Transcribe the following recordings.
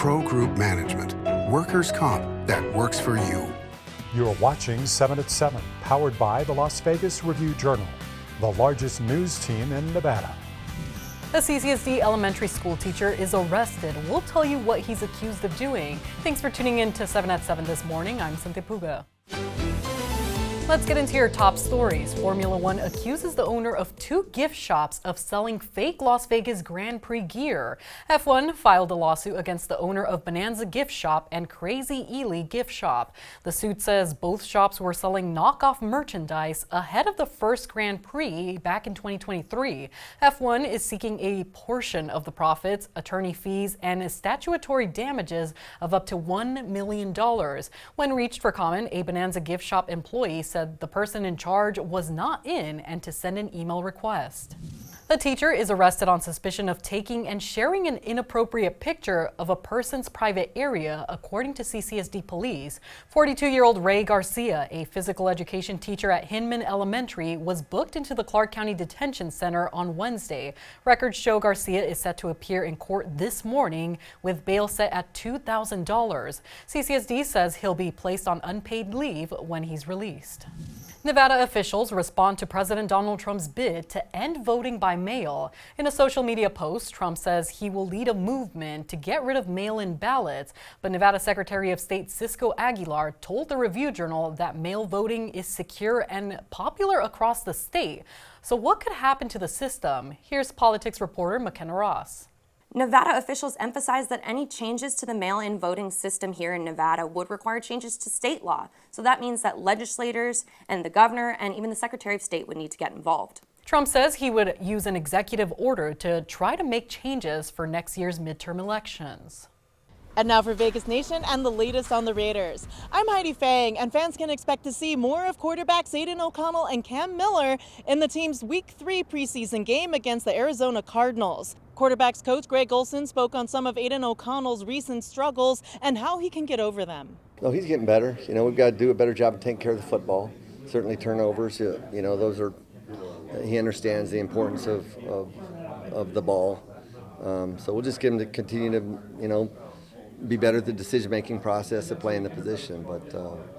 Pro Group Management. Workers' comp that works for you. You're watching 7 at 7, powered by the Las Vegas Review-Journal, the largest news team in Nevada. A CCSD elementary school teacher is arrested. We'll tell you what he's accused of doing. Thanks for tuning in to 7 at 7 this morning. I'm Cynthia Puga. Let's get into your top stories. Formula One accuses the owner of 2 gift shops of selling fake Las Vegas Grand Prix gear. F1 filed a lawsuit against the owner of Bonanza Gift Shop and Crazy Ely Gift Shop. The suit says both shops were selling knockoff merchandise ahead of the first Grand Prix back in 2023. F1 is seeking a portion of the profits, attorney fees, and statutory damages of up to $1 million. When reached for comment, a Bonanza Gift Shop employee said the person in charge was not in and to send an email request. A teacher is arrested on suspicion of taking and sharing an inappropriate picture of a person's private area, according to CCSD police. 42-year-old Ray Garcia, a physical education teacher at Hinman Elementary, was booked into the Clark County Detention Center on Wednesday. Records show Garcia is set to appear in court this morning with bail set at $2,000. CCSD says he'll be placed on unpaid leave when he's released. Nevada officials respond to President Donald Trump's bid to end voting by mail. In a social media post, Trump says he will lead a movement to get rid of mail-in ballots, but Nevada Secretary of State Cisco Aguilar told the Review-Journal that mail voting is secure and popular across the state. So what could happen to the system? Here's politics reporter McKenna Ross. Nevada officials emphasized that any changes to the mail-in voting system here in Nevada would require changes to state law. So that means that legislators and the governor and even the Secretary of State would need to get involved. Trump says he would use an executive order to try to make changes for next year's midterm elections. And now for Vegas Nation and the latest on the Raiders. I'm Heidi Fang, and fans can expect to see more of quarterbacks Aidan O'Connell and Cam Miller in the team's Week 3 preseason game against the Arizona Cardinals. Quarterbacks coach Greg Olson spoke on some of Aidan O'Connell's recent struggles and how he can get over them. No, he's getting better. You know, we've got to do a better job of taking care of the football. Certainly turnovers, you know, those are, he understands the importance of the ball. So we'll just get him to continue to, you know, be better at the decision-making process of playing the position. But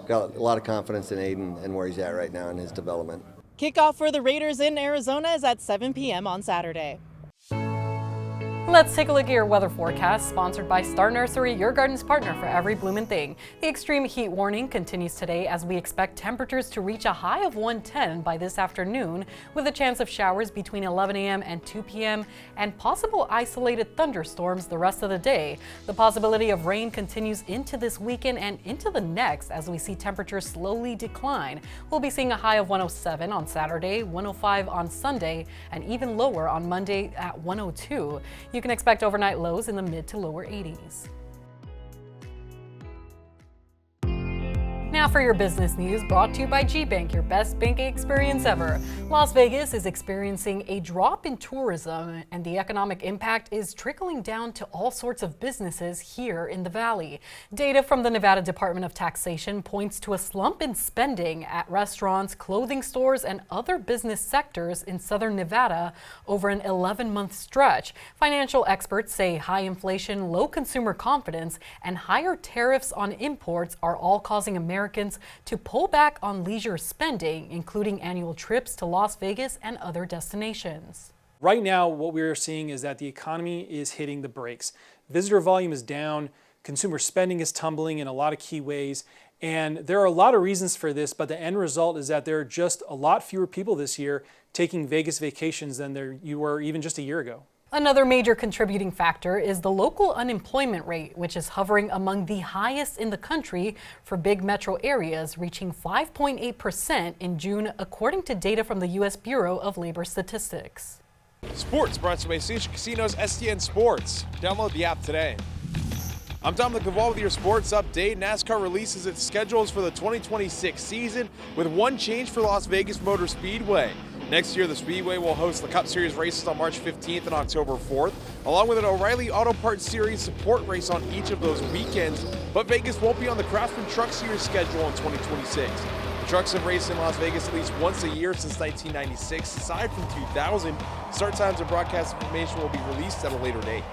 got a lot of confidence in Aidan and where he's at right now in his development. Kickoff for the Raiders in Arizona is at 7 p.m. on Saturday. Let's take a look at your weather forecast, sponsored by Star Nursery, your garden's partner for every bloomin' thing. The extreme heat warning continues today as we expect temperatures to reach a high of 110 by this afternoon, with a chance of showers between 11 a.m. and 2 p.m. and possible isolated thunderstorms the rest of the day. The possibility of rain continues into this weekend and into the next as we see temperatures slowly decline. We'll be seeing a high of 107 on Saturday, 105 on Sunday, and even lower on Monday at 102. You can expect overnight lows in the mid to lower 80s. Now for your business news, brought to you by G-Bank, your best banking experience ever. Las Vegas is experiencing a drop in tourism, and the economic impact is trickling down to all sorts of businesses here in the Valley. Data from the Nevada Department of Taxation points to a slump in spending at restaurants, clothing stores, and other business sectors in southern Nevada over an 11-month stretch. Financial experts say high inflation, low consumer confidence, and higher tariffs on imports are all causing Americans to pull back on leisure spending, including annual trips to Las Vegas and other destinations. Right now, what we're seeing is that the economy is hitting the brakes. Visitor volume is down, consumer spending is tumbling in a lot of key ways, and there are a lot of reasons for this, but the end result is that there are just a lot fewer people this year taking Vegas vacations than you were even just a year ago. Another major contributing factor is the local unemployment rate, which is hovering among the highest in the country for big metro areas, reaching 5.8% in June, according to data from the U.S. Bureau of Labor Statistics. Sports brought to you by Station Casinos STN Sports. Download the app today. I'm Dominic Gaval with your sports update. NASCAR releases its schedules for the 2026 season with one change for Las Vegas Motor Speedway. Next year, the Speedway will host the Cup Series races on March 15th and October 4th, along with an O'Reilly Auto Parts Series support race on each of those weekends. But Vegas won't be on the Craftsman Truck Series schedule in 2026. The trucks have raced in Las Vegas at least once a year since 1996, aside from 2000. Start times and broadcast information will be released at a later date.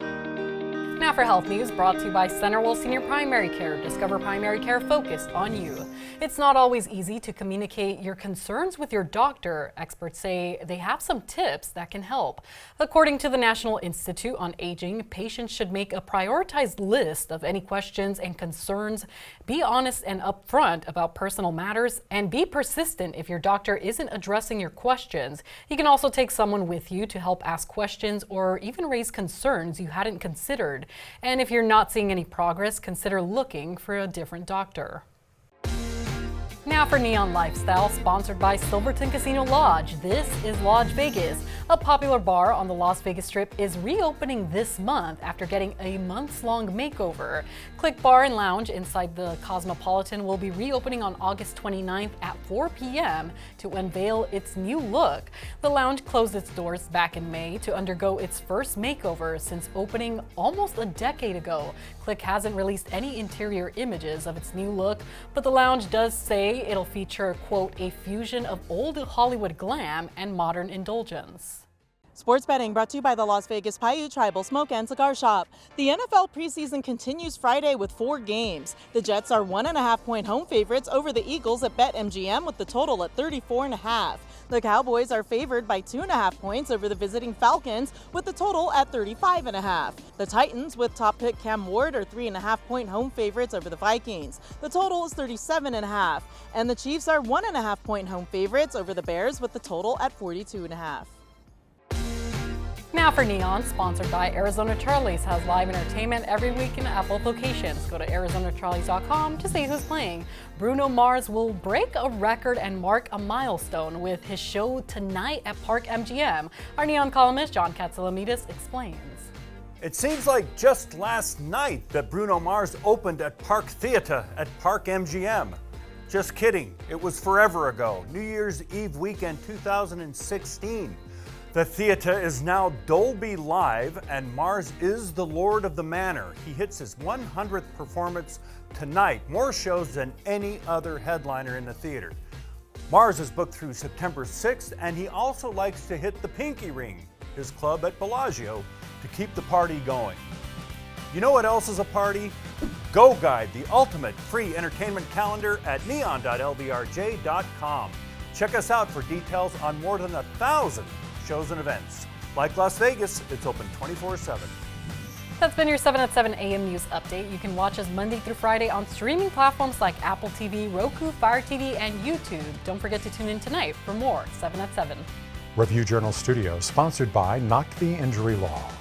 Now for health news, brought to you by Centerville Senior Primary Care. Discover primary care focused on you. It's not always easy to communicate your concerns with your doctor. Experts say they have some tips that can help. According to the National Institute on Aging, patients should make a prioritized list of any questions and concerns, be honest and upfront about personal matters, and be persistent if your doctor isn't addressing your questions. You can also take someone with you to help ask questions or even raise concerns you hadn't considered. And if you're not seeing any progress, consider looking for a different doctor. Now for Neon Lifestyle, sponsored by Silverton Casino Lodge. This is Lodge Vegas. A popular bar on the Las Vegas Strip is reopening this month after getting a months-long makeover. Click Bar and Lounge inside the Cosmopolitan will be reopening on August 29th at 4 p.m. to unveil its new look. The lounge closed its doors back in May to undergo its first makeover since opening almost a decade ago. Click hasn't released any interior images of its new look, but the lounge does say it'll feature, quote, a fusion of old Hollywood glam and modern indulgence. Sports betting brought to you by the Las Vegas Paiute Tribal Smoke and Cigar Shop. The NFL preseason continues Friday with 4 games. The Jets are 1.5-point home favorites over the Eagles at BetMGM with the total at 34.5. The Cowboys are favored by 2.5 points over the visiting Falcons with the total at 35.5. The Titans, with top pick Cam Ward, are 3.5-point home favorites over the Vikings. The total is 37.5. And the Chiefs are 1.5-point home favorites over the Bears with the total at 42.5. Now for Neon, sponsored by Arizona Charlie's, has live entertainment every week at both locations. Go to ArizonaCharlies.com to see who's playing. Bruno Mars will break a record and mark a milestone with his show tonight at Park MGM. Our Neon columnist John Katsalamides explains. It seems like just last night that Bruno Mars opened at Park Theater at Park MGM. Just kidding, it was forever ago, New Year's Eve weekend 2016. The theater is now Dolby Live, and Mars is the Lord of the Manor. He hits his 100th performance tonight, more shows than any other headliner in the theater. Mars is booked through September 6th, and he also likes to hit the Pinky Ring, his club at Bellagio, to keep the party going. You know what else is a party? Go Guide, the ultimate free entertainment calendar at neon.lvrj.com. Check us out for details on more than 1,000 shows and events. Like Las Vegas, it's open 24/7. That's been your 7 at 7 a.m. news update. You can watch us Monday through Friday on streaming platforms like Apple TV, Roku, Fire TV, and YouTube. Don't forget to tune in tonight for more 7 at 7. Review Journal Studios, sponsored by Knock the Injury Law.